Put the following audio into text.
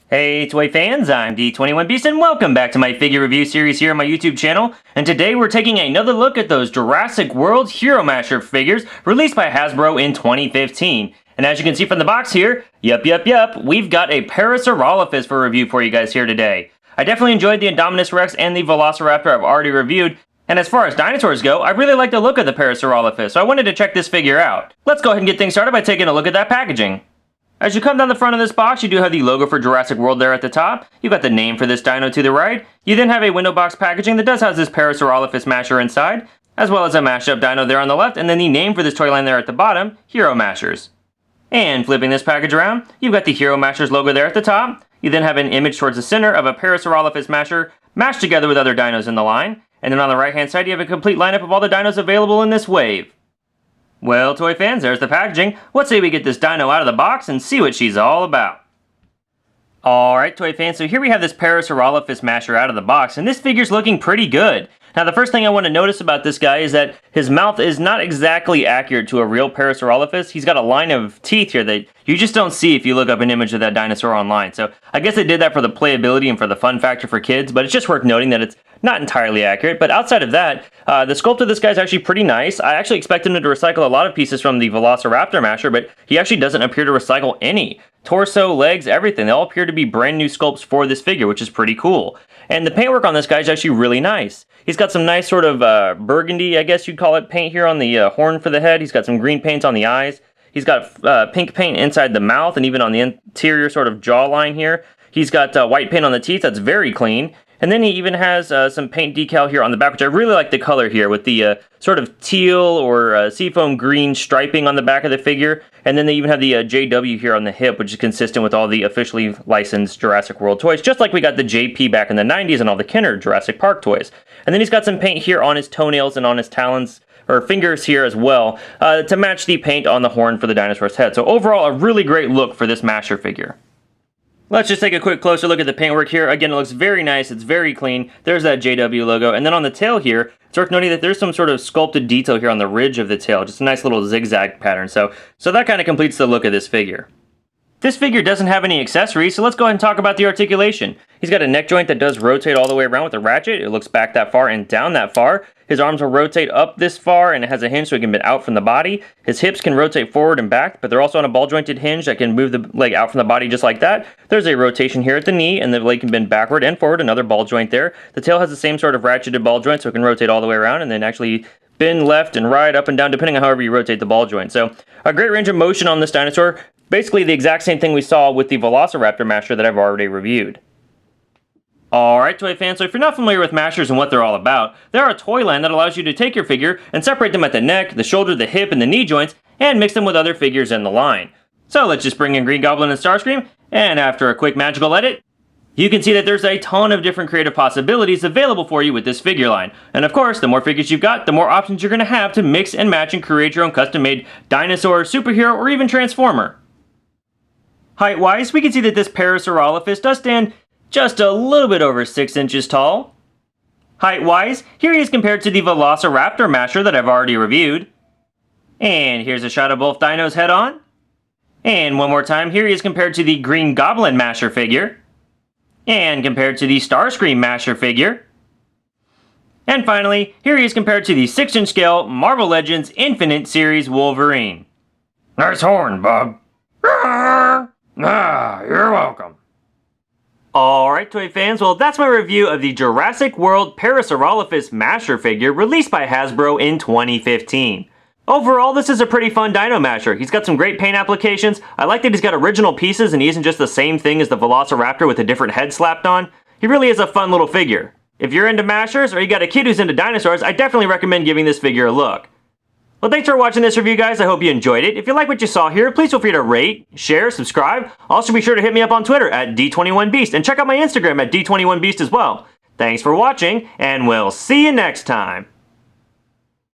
Hey toy fans, I'm D21Beast and welcome back to my figure review series here on my YouTube channel. And today we're taking another look at those Jurassic World Hero Masher figures released by Hasbro in 2015. And as you can see from the box here, we've got a Parasaurolophus for review for you guys here today. I definitely enjoyed the Indominus Rex and the Velociraptor I've already reviewed. And as far as dinosaurs go, I really like the look of the Parasaurolophus, so I wanted to check this figure out. Let's go ahead and get things started by taking a look at that packaging. As you come down the front of this box, you do have the logo for Jurassic World there at the top. You've got the name for this dino to the right. You then have a window box packaging that does house this Parasaurolophus masher inside, as well as a mashed up dino there on the left, and then the name for this toy line there at the bottom, Hero Mashers. And flipping this package around, you've got the Hero Mashers logo there at the top. You then have an image towards the center of a Parasaurolophus masher mashed together with other dinos in the line. And then on the right hand side, you have a complete lineup of all the dinos available in this wave. Well, toy fans, there's the packaging. What say we get this dino out of the box and see what she's all about. Alright, toy fans, so here we have this Parasaurolophus masher out of the box, and this figure's looking pretty good. Now, the first thing I want to notice about this guy is that his mouth is not exactly accurate to a real Parasaurolophus. He's got a line of teeth here that you just don't see if you look up an image of that dinosaur online. So I guess they did that for the playability and for the fun factor for kids, but it's just worth noting that it's not entirely accurate. But outside of that, the sculpt of this guy is actually pretty nice. I actually expected him to recycle a lot of pieces from the Velociraptor masher, but he actually doesn't appear to recycle any. Torso, legs, everything. They all appear to be brand new sculpts for this figure, which is pretty cool. And the paintwork on this guy is actually really nice. He's got some nice sort of burgundy, I guess you'd call it, paint here on the horn for the head. He's got some green paint on the eyes. He's got pink paint inside the mouth and even on the interior sort of jawline here. He's got white paint on the teeth that's very clean. And then he even has some paint decal here on the back, which I really like the color here with the sort of teal or seafoam green striping on the back of the figure. And then they even have the JW here on the hip, which is consistent with all the officially licensed Jurassic World toys, just like we got the JP back in the 90s and all the Kenner Jurassic Park toys. And then he's got some paint here on his toenails and on his talons, or fingers here as well, to match the paint on the horn for the dinosaur's head. So overall, a really great look for this masher figure. Let's just take a quick closer look at the paintwork here. Again, it looks very nice. It's very clean. There's that JW logo. And then on the tail here, it's worth noting that there's some sort of sculpted detail here on the ridge of the tail. Just a nice little zigzag pattern. So that kind of completes the look of this figure. This figure doesn't have any accessories, so let's go ahead and talk about the articulation. He's got a neck joint that does rotate all the way around with a ratchet. It looks back that far and down that far. His arms will rotate up this far, and it has a hinge so he can bend out from the body. His hips can rotate forward and back, but they're also on a ball-jointed hinge that can move the leg out from the body just like that. There's a rotation here at the knee, and the leg can bend backward and forward, another ball joint there. The tail has the same sort of ratcheted ball joint, so it can rotate all the way around, and then actually bend left and right, up and down, depending on however you rotate the ball joint. So a great range of motion on this dinosaur. Basically the exact same thing we saw with the Velociraptor masher that I've already reviewed. Alright toy fans, so if you're not familiar with mashers and what they're all about, they are a toy line that allows you to take your figure and separate them at the neck, the shoulder, the hip, and the knee joints, and mix them with other figures in the line. So let's just bring in Green Goblin and Starscream, and after a quick magical edit, you can see that there's a ton of different creative possibilities available for you with this figure line. And of course, the more figures you've got, the more options you're going to have to mix and match and create your own custom-made dinosaur, superhero, or even transformer. Height-wise, we can see that this Parasaurolophus does stand just a little bit over 6 inches tall. Height-wise, here he is compared to the Velociraptor masher that I've already reviewed. And here's a shot of both dinos head-on. And one more time, here he is compared to the Green Goblin masher figure. And compared to the Starscream masher figure. And finally, here he is compared to the 6-inch scale Marvel Legends Infinite Series Wolverine. Nice horn, bub. You're welcome. Alright toy fans, well that's my review of the Jurassic World Parasaurolophus masher figure released by Hasbro in 2015. Overall, this is a pretty fun dino masher. He's got some great paint applications. I like that he's got original pieces and he isn't just the same thing as the Velociraptor with a different head slapped on. He really is a fun little figure. If you're into mashers or you got a kid who's into dinosaurs, I definitely recommend giving this figure a look. Well, thanks for watching this review, guys. I hope you enjoyed it. If you like what you saw here, please feel free to rate, share, subscribe. Also, be sure to hit me up on Twitter at D21Beast and check out my Instagram at D21Beast as well. Thanks for watching, and we'll see you next time.